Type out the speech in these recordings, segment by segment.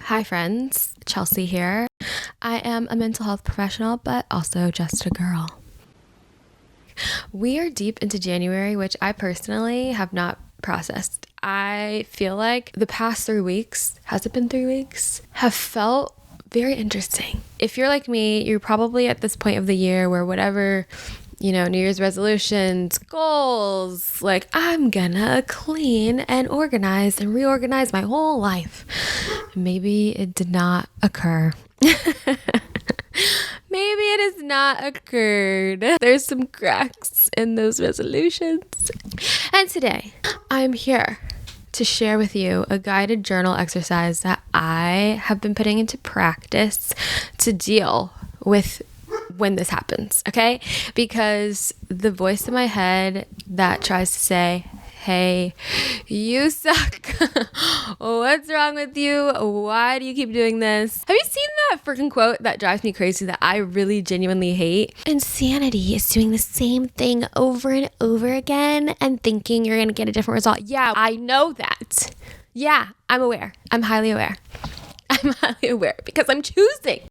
Hi friends, Chelsea here. I am a mental health professional, but also just a girl. We are deep into January, which I personally have not processed. I feel like the past 3 weeks, has it been 3 weeks, have felt very interesting. If you're like me, you're probably at this point of the year where whatever, New Year's resolutions, goals, like I'm gonna clean and organize and reorganize my whole life. Maybe it did not occur. Maybe it has not occurred. There's some cracks in those resolutions. And today, I'm here to share with you a guided journal exercise that I have been putting into practice to deal with when this happens, okay? Because the voice in my head that tries to say, hey, you suck. What's wrong with you? Why do you keep doing this? Have you seen that freaking quote that drives me crazy that I really genuinely hate? Insanity is doing the same thing over and over again and thinking you're going to get a different result. Yeah, I know that. Yeah, I'm aware. I'm highly aware. I'm highly aware because I'm choosing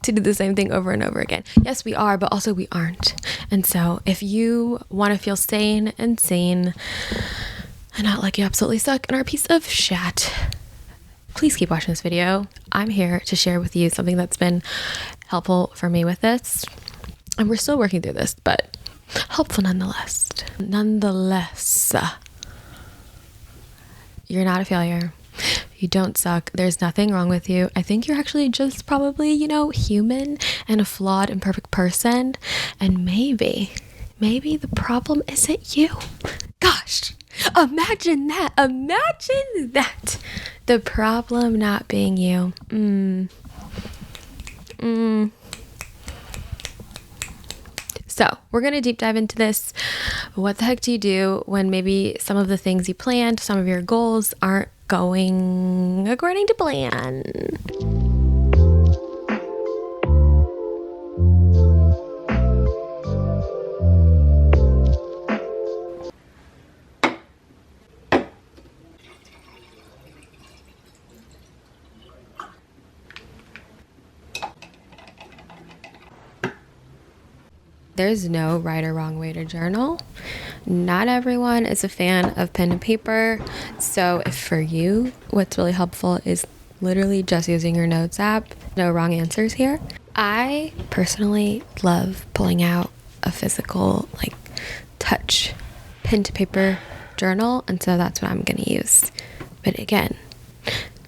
to do the same thing over and over again. Yes, we are, but also we aren't. And so if you want to feel sane and sane and not like you absolutely suck and are a piece of shit, please keep watching this video. I'm here to share with you something that's been helpful for me with this. And we're still working through this, but helpful nonetheless. You're not a failure. You don't suck. There's nothing wrong with you. I think you're actually just probably, human and a flawed and imperfect person. And maybe the problem isn't you. Gosh, imagine that. Imagine that. The problem not being you. So we're going to deep dive into this. What the heck do you do when maybe some of the things you planned, some of your goals aren't going according to plan? There's no right or wrong way to journal. Not everyone is a fan of pen and paper. So if for you, what's really helpful is literally just using your notes app. No wrong answers here. I personally love pulling out a physical, touch pen to paper journal. And so that's what I'm going to use. But again,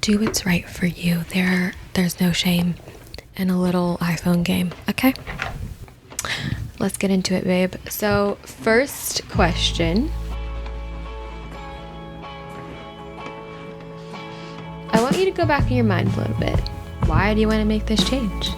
do what's right for you. There's no shame in a little iPhone game. Okay? Let's get into it, babe. So, first question. I want you to go back in your mind a little bit. Why do you want to make this change?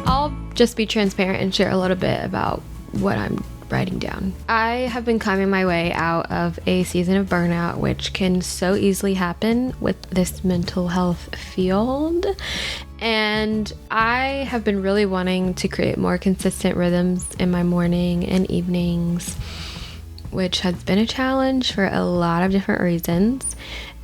I'll just be transparent and share a little bit about what I'm writing down. I have been climbing my way out of a season of burnout, which can so easily happen with this mental health field. And I have been really wanting to create more consistent rhythms in my morning and evenings, which has been a challenge for a lot of different reasons.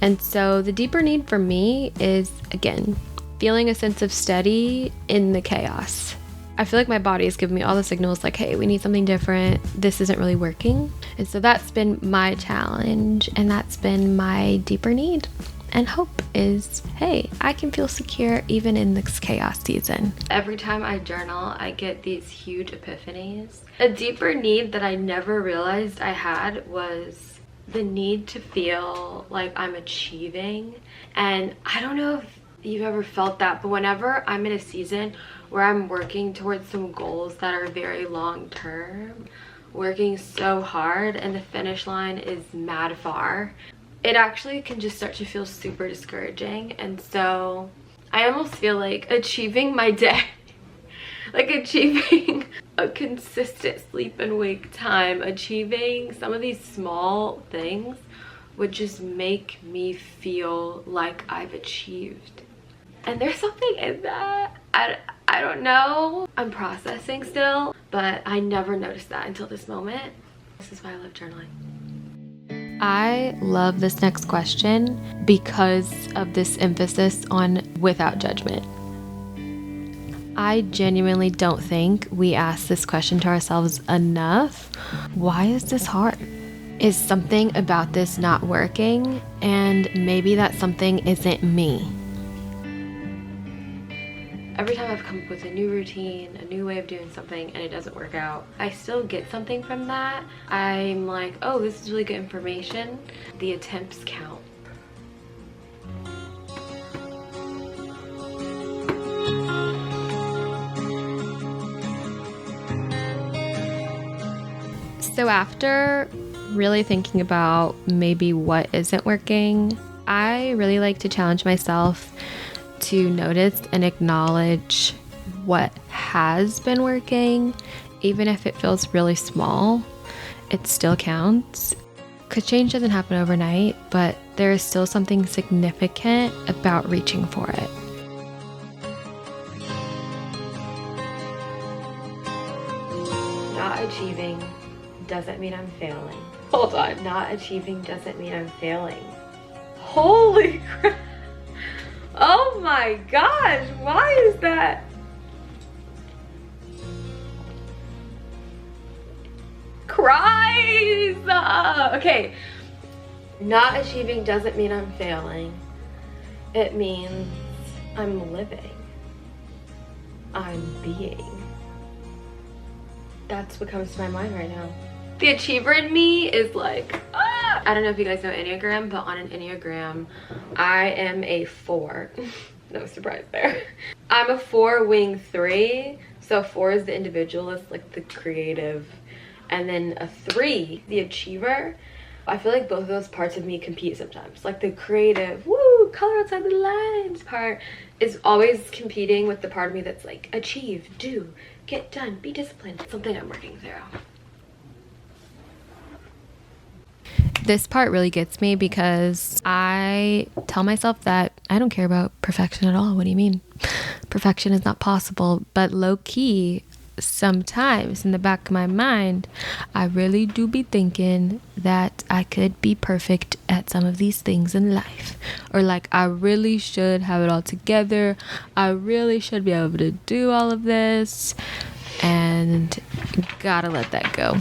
And so the deeper need for me is, again, feeling a sense of steady in the chaos. I feel like my body is giving me all the signals like, hey, we need something different. This isn't really working. And so that's been my challenge, and that's been my deeper need and hope is, hey, I can feel secure even in this chaos season. Every time I journal, I get these huge epiphanies. A deeper need that I never realized I had was the need to feel like I'm achieving. And I don't know if you've ever felt that, but whenever I'm in a season where I'm working towards some goals that are very long term, working so hard and the finish line is mad far, it actually can just start to feel super discouraging. And so I almost feel like achieving my day, like achieving a consistent sleep and wake time, achieving some of these small things would just make me feel like I've achieved. And there's something in that. I don't know. I'm processing still, but I never noticed that until this moment. This is why I love journaling. I love this next question because of this emphasis on without judgment. I genuinely don't think we ask this question to ourselves enough. Why is this hard? Is something about this not working? And maybe that something isn't me. Every time I've come up with a new routine, a new way of doing something, and it doesn't work out, I still get something from that. I'm like, oh, this is really good information. The attempts count. So after really thinking about maybe what isn't working, I really like to challenge myself to notice and acknowledge what has been working. Even if it feels really small, it still counts. Because change doesn't happen overnight, but there is still something significant about reaching for it. Not achieving doesn't mean I'm failing. Hold on. Not achieving doesn't mean I'm failing. Holy crap. Oh my gosh, why is that? Cries! Okay, not achieving doesn't mean I'm failing. It means I'm living. I'm being. That's what comes to my mind right now. The achiever in me is like, I don't know if you guys know Enneagram, but on an Enneagram, I am a 4. No surprise there. I'm a 4 wing 3. So 4 is the individualist, like the creative. And then a 3, the achiever. I feel like both of those parts of me compete sometimes. Like the creative, woo, color outside the lines part is always competing with the part of me that's like, achieve, do, get done, be disciplined. It's something I'm working through. This part really gets me because I tell myself that I don't care about perfection at all. What do you mean? Perfection is not possible. But low key, sometimes in the back of my mind, I really do be thinking that I could be perfect at some of these things in life. Or like, I really should have it all together. I really should be able to do all of this. And gotta let that go.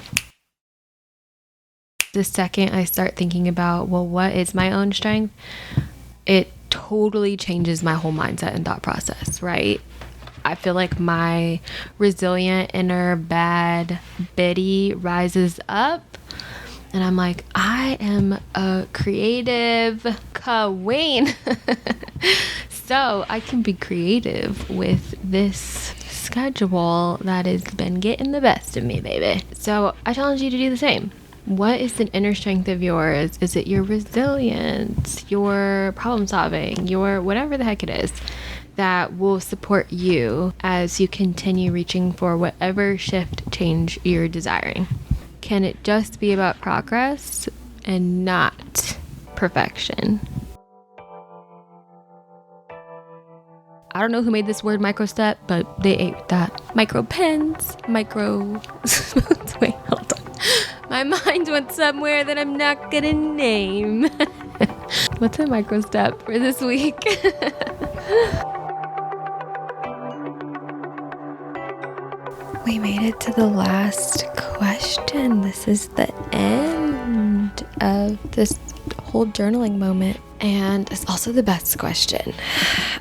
The second I start thinking about, well, what is my own strength? It totally changes my whole mindset and thought process, right? I feel like my resilient inner bad Betty rises up and I'm like, I am a creative queen. So I can be creative with this schedule that has been getting the best of me, baby. So I challenge you to do the same. What is an inner strength of yours? Is it your resilience, your problem solving, your whatever the heck it is that will support you as you continue reaching for whatever shift, change you're desiring? Can it just be about progress and not perfection? I don't know who made this word micro step, but they ate that. Micro pens, micro... Wait, hold on. My mind went somewhere that I'm not gonna name. What's a micro step for this week? We made it to the last question. This is the end of this whole journaling moment. And it's also the best question.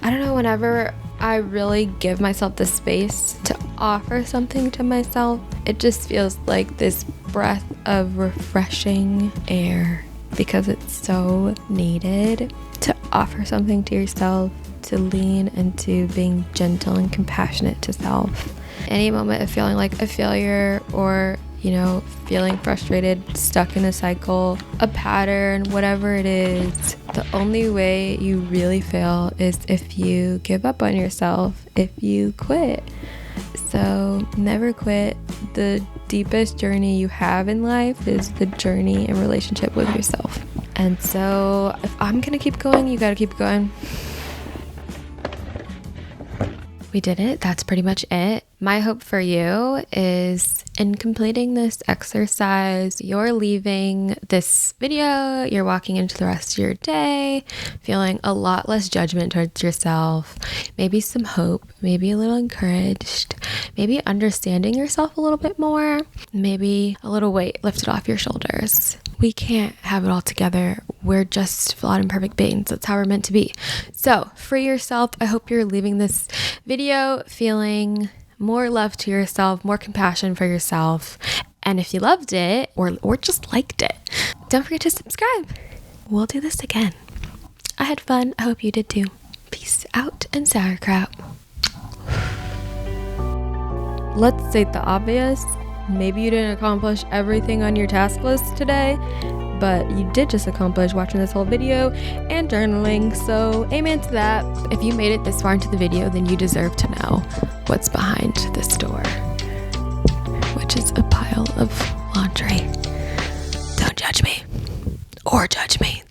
I don't know, whenever I really give myself the space to offer something to myself, it just feels like this breath of refreshing air because it's so needed to offer something to yourself, to lean into being gentle and compassionate to self. Any moment of feeling like a failure or, feeling frustrated, stuck in a cycle, a pattern, whatever it is, the only way you really fail is if you give up on yourself, if you quit. So never quit. The deepest journey you have in life is the journey and relationship with yourself. And so if I'm gonna keep going, you gotta keep going. we did it. That's pretty much it. My hope for you is in completing this exercise, you're leaving this video, you're walking into the rest of your day, feeling a lot less judgment towards yourself, maybe some hope, maybe a little encouraged, maybe understanding yourself a little bit more, maybe a little weight lifted off your shoulders. We can't have it all together. We're just flawed and perfect beings. That's how we're meant to be. So free yourself. I hope you're leaving this video feeling more love to yourself, more compassion for yourself. And if you loved it or just liked it, don't forget to subscribe. We'll do this again. I had fun. I hope you did too. Peace out and sauerkraut. Let's state the obvious. Maybe you didn't accomplish everything on your task list today, but you did just accomplish watching this whole video and journaling, so amen to that. If you made it this far into the video, then you deserve to know what's behind this door, which is a pile of laundry. Don't judge me, or judge me.